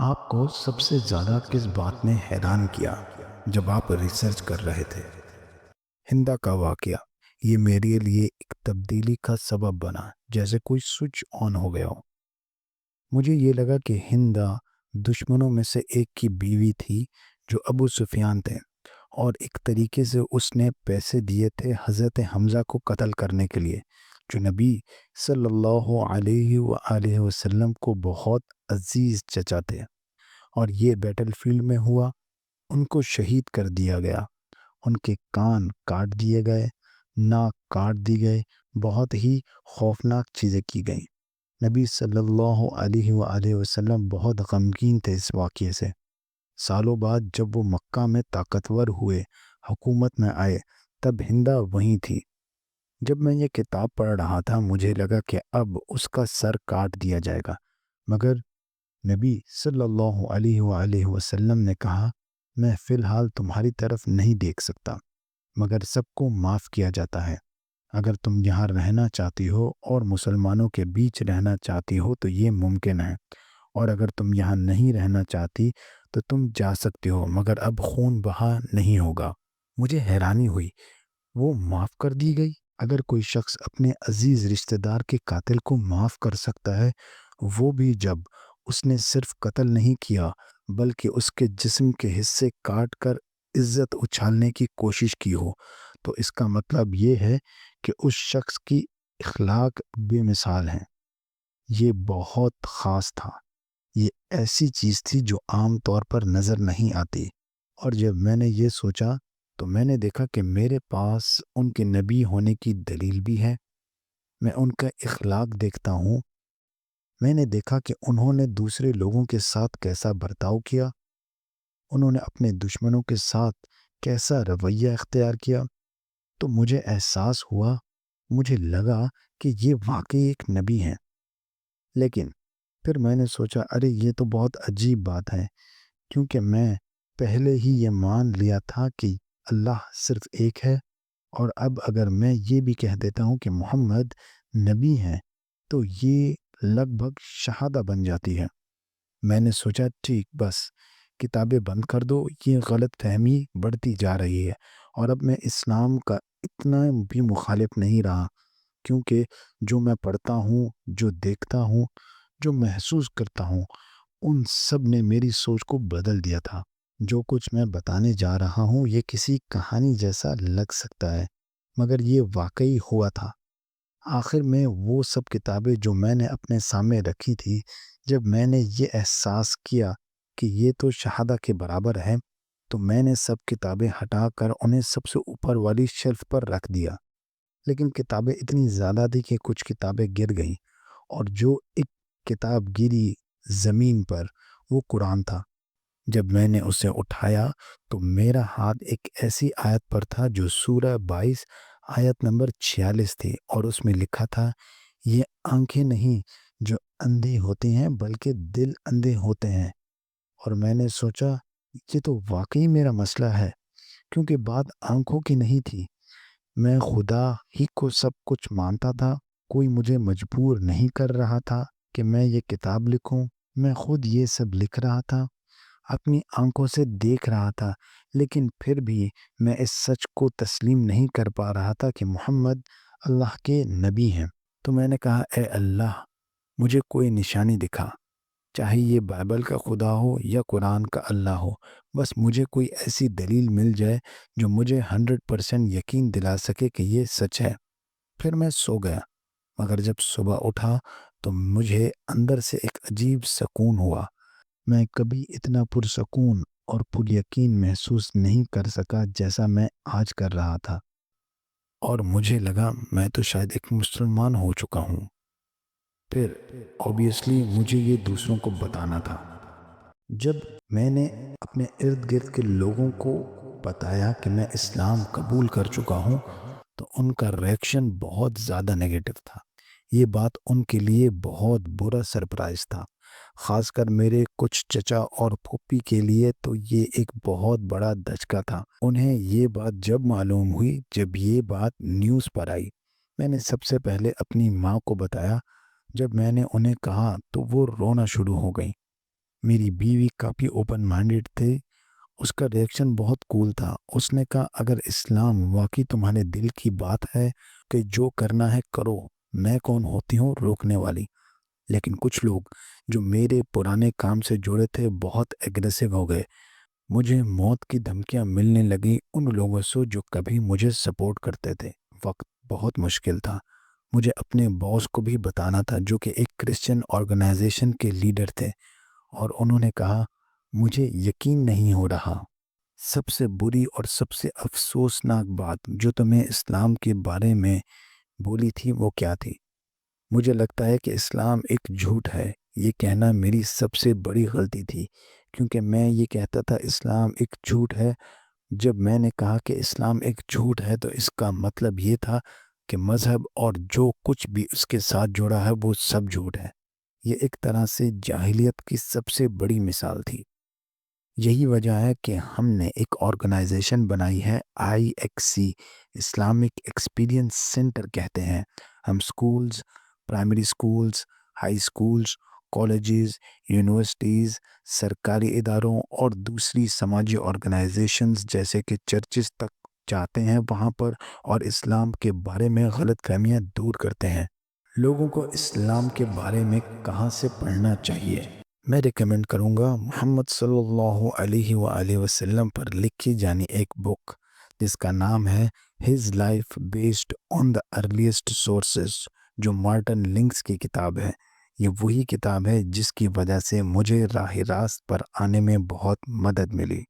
آپ کو سب سے زیادہ کس بات نے حیران کیا جب آپ ریسرچ کر رہے تھے؟ ہندا کا واقعہ یہ میرے لیے ایک تبدیلی کا سبب بنا، جیسے کوئی سوئچ آن ہو گیا ہو۔ مجھے یہ لگا کہ ہندا دشمنوں میں سے ایک کی بیوی تھی جو ابو سفیان تھے، اور ایک طریقے سے اس نے پیسے دیے تھے حضرت حمزہ کو قتل کرنے کے لیے، جو نبی صلی اللہ علیہ وآلہ وسلم کو بہت عزیز چچا تھے۔ اور یہ بیٹل فیلڈ میں ہوا، ان کو شہید کر دیا گیا، ان کے کان کاٹ دیے گئے، ناک کاٹ دی گئے، بہت ہی خوفناک چیزیں کی گئیں۔ نبی صلی اللہ علیہ وآلہ وسلم بہت غمگین تھے اس واقعے سے۔ سالوں بعد جب وہ مکہ میں طاقتور ہوئے، حکومت میں آئے، تب ہندا وہیں تھی۔ جب میں یہ کتاب پڑھ رہا تھا مجھے لگا کہ اب اس کا سر کاٹ دیا جائے گا، مگر نبی صلی اللہ علیہ وآلہ وسلم نے کہا، میں فی الحال تمہاری طرف نہیں دیکھ سکتا، مگر سب کو معاف کیا جاتا ہے۔ اگر تم یہاں رہنا چاہتی ہو اور مسلمانوں کے بیچ رہنا چاہتی ہو تو یہ ممکن ہے، اور اگر تم یہاں نہیں رہنا چاہتی تو تم جا سکتی ہو، مگر اب خون بہا نہیں ہوگا۔ مجھے حیرانی ہوئی، وہ معاف کر دی گئی؟ اگر کوئی شخص اپنے عزیز رشتہ دار کے قاتل کو معاف کر سکتا ہے، وہ بھی جب اس نے صرف قتل نہیں کیا بلکہ اس کے جسم کے حصے کاٹ کر عزت اچھالنے کی کوشش کی ہو، تو اس کا مطلب یہ ہے کہ اس شخص کی اخلاق بے مثال ہیں۔ یہ بہت خاص تھا۔ یہ ایسی چیز تھی جو عام طور پر نظر نہیں آتی، اور جب میں نے یہ سوچا تو میں نے دیکھا کہ میرے پاس ان کے نبی ہونے کی دلیل بھی ہے۔ میں ان کا اخلاق دیکھتا ہوں۔ میں نے دیکھا کہ انہوں نے دوسرے لوگوں کے ساتھ کیسا برتاؤ کیا، انہوں نے اپنے دشمنوں کے ساتھ کیسا رویہ اختیار کیا۔ تو مجھے احساس ہوا، مجھے لگا کہ یہ واقعی ایک نبی ہیں۔ لیکن پھر میں نے سوچا، ارے یہ تو بہت عجیب بات ہے، کیونکہ میں پہلے ہی یہ مان لیا تھا کہ اللہ صرف ایک ہے، اور اب اگر میں یہ بھی کہہ دیتا ہوں کہ محمد نبی ہیں تو یہ لگ بھگ شہادہ بن جاتی ہے۔ میں نے سوچا ٹھیک، بس کتابیں بند کر دو، یہ غلط فہمی بڑھتی جا رہی ہے، اور اب میں اسلام کا اتنا بھی مخالف نہیں رہا، کیونکہ جو میں پڑھتا ہوں، جو دیکھتا ہوں، جو محسوس کرتا ہوں، ان سب نے میری سوچ کو بدل دیا تھا۔ جو کچھ میں بتانے جا رہا ہوں یہ کسی کہانی جیسا لگ سکتا ہے، مگر یہ واقعی ہوا تھا۔ آخر میں وہ سب کتابیں جو میں نے اپنے سامنے رکھی تھی، جب میں نے یہ احساس کیا کہ یہ تو شہادہ کے برابر ہے، تو میں نے سب کتابیں ہٹا کر انہیں سب سے اوپر والی شیلف پر رکھ دیا۔ لیکن کتابیں اتنی زیادہ تھی کہ کچھ کتابیں گر گئیں، اور جو ایک کتاب گری زمین پر وہ قرآن تھا۔ جب میں نے اسے اٹھایا تو میرا ہاتھ ایک ایسی آیت پر تھا جو سورہ 22 آیت نمبر 46 تھی، اور اس میں لکھا تھا، یہ آنکھیں نہیں جو اندھی ہوتی ہیں بلکہ دل اندھے ہوتے ہیں۔ اور میں نے سوچا یہ تو واقعی میرا مسئلہ ہے، کیونکہ بات آنکھوں کی نہیں تھی۔ میں خدا ہی کو سب کچھ مانتا تھا، کوئی مجھے مجبور نہیں کر رہا تھا کہ میں یہ کتاب لکھوں، میں خود یہ سب لکھ رہا تھا، اپنی آنکھوں سے دیکھ رہا تھا، لیکن پھر بھی میں اس سچ کو تسلیم نہیں کر پا رہا تھا کہ محمد اللہ کے نبی ہیں۔ تو میں نے کہا، اے اللہ، مجھے کوئی نشانی دکھا، چاہے یہ بائبل کا خدا ہو یا قرآن کا اللہ ہو، بس مجھے کوئی ایسی دلیل مل جائے جو مجھے 100% یقین دلا سکے کہ یہ سچ ہے۔ پھر میں سو گیا، مگر جب صبح اٹھا تو مجھے اندر سے ایک عجیب سکون ہوا۔ میں کبھی اتنا پرسکون اور پر یقین محسوس نہیں کر سکا جیسا میں آج کر رہا تھا، اور مجھے لگا میں تو شاید ایک مسلمان ہو چکا ہوں۔ پھر اوبیسلی مجھے یہ دوسروں کو بتانا تھا۔ جب میں نے اپنے ارد گرد کے لوگوں کو بتایا کہ میں اسلام قبول کر چکا ہوں تو ان کا ریئیکشن بہت زیادہ نیگیٹو تھا۔ یہ بات ان کے لیے بہت برا سرپرائز تھا، خاص کر میرے کچھ چچا اور پھوپھی کے لیے تو یہ ایک بہت بڑا دھچکا تھا۔ انہیں یہ بات جب معلوم ہوئی، جب یہ بات نیوز پر آئی، میں نے سب سے پہلے اپنی ماں کو بتایا۔ جب میں نے انہیں کہا تو وہ رونا شروع ہو گئیں۔ میری بیوی کافی اوپن مائنڈڈ تھے، اس کا ریئیکشن بہت کول تھا۔ اس نے کہا اگر اسلام واقعی تمہارے دل کی بات ہے کہ جو کرنا ہے کرو، میں کون ہوتی ہوں روکنے والی۔ لیکن کچھ لوگ جو میرے پرانے کام سے جڑے تھے بہت ایگریسو ہو گئے۔ مجھے موت کی دھمکیاں ملنے لگیں ان لوگوں سے جو کبھی مجھے سپورٹ کرتے تھے۔ وقت بہت مشکل تھا۔ مجھے اپنے باس کو بھی بتانا تھا جو کہ ایک کرسچن آرگنائزیشن کے لیڈر تھے، اور انہوں نے کہا مجھے یقین نہیں ہو رہا۔ سب سے بری اور سب سے افسوسناک بات جو تمہیں اسلام کے بارے میں بولی تھی وہ کیا تھی؟ مجھے لگتا ہے کہ اسلام ایک جھوٹ ہے۔ یہ کہنا میری سب سے بڑی غلطی تھی، کیونکہ میں یہ کہتا تھا اسلام ایک جھوٹ ہے۔ جب میں نے کہا کہ اسلام ایک جھوٹ ہے تو اس کا مطلب یہ تھا کہ مذہب اور جو کچھ بھی اس کے ساتھ جڑا ہے وہ سب جھوٹ ہے۔ یہ ایک طرح سے جاہلیت کی سب سے بڑی مثال تھی۔ یہی وجہ ہے کہ ہم نے ایک آرگنائزیشن بنائی ہے، IXC، اسلامک ایکسپیرینس سینٹر کہتے ہیں۔ ہم schools, primary schools, high schools, colleges, universities, سرکاری اداروں اور دوسری سماجی آرگنائزیشنز جیسے کہ چرچز تک جاتے ہیں وہاں پر، اور اسلام کے بارے میں غلط فہمیاں دور کرتے ہیں۔ لوگوں کو اسلام کے بارے میں کہاں سے پڑھنا چاہیے؟ میں ریکمینڈ کروں گا محمد صلی اللہ علیہ وآلہ وسلم پر لکھی جانی ایک بک جس کا نام ہے his life based on the earliest sources, جو مارٹن لنکس کی کتاب ہے۔ یہ وہی کتاب ہے جس کی وجہ سے مجھے راہ راست پر آنے میں بہت مدد ملی۔